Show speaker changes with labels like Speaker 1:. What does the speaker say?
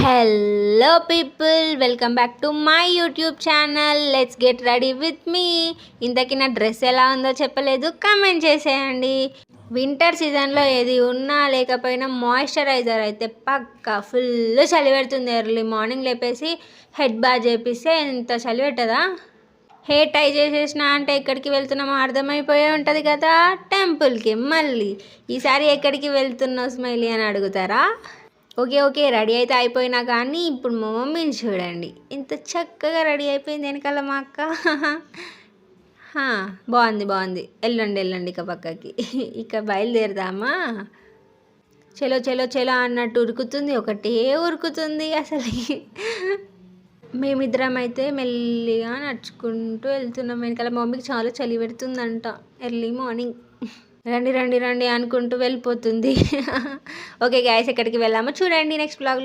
Speaker 1: Hello people, welcome back to my YouTube channel. Let's get ready with me. ఇంతకీ నా dress ఎలా ఉందో చెప్పలేదు, కామెంట్ చేసేయండి. వింటర్ సీజన్లో ఏది ఉన్నా లేకపోయినా మాయిశ్చరైజర్ అయితే పక్కా. ఫుల్ చలి పెడుతుంది. ఎర్లీ మార్నింగ్ లేపేసి హెడ్ బాత్ చేపిస్తే ఎంత చలి పెట్టదా. హెయిర్ టై చేసేసిన అంటే ఎక్కడికి వెళ్తున్నామో అర్థమైపోయే ఉంటుంది కదా, టెంపుల్కి. మళ్ళీ ఈసారి ఎక్కడికి వెళ్తున్నావు స్మైలీ అని అడుగుతారా? ఓకే రెడీ అయితే అయిపోయినా కానీ ఇప్పుడు మా మమ్మీని చూడండి, ఇంత చక్కగా రెడీ అయిపోయింది వెనకాల మా అక్క. బాగుంది. వెళ్ళండి ఇక పక్కకి. ఇక బయలుదేరదామా? చలో అన్నట్టు ఉరుకుతుంది, ఒకటే ఉరుకుతుంది అసలు. మేమిద్దరం అయితే మెల్లిగా నడుచుకుంటూ వెళ్తున్నాం. వెనకాల మా మమ్మీకి చాలా చలి పెడుతుందంట. ఎర్లీ మార్నింగ్ రండి అనుకుంటూ వెళ్ళిపోతుంది. ఓకే గైస్, ఎక్కడికి వెళ్ళామో చూడండి నెక్స్ట్ బ్లాగ్లో.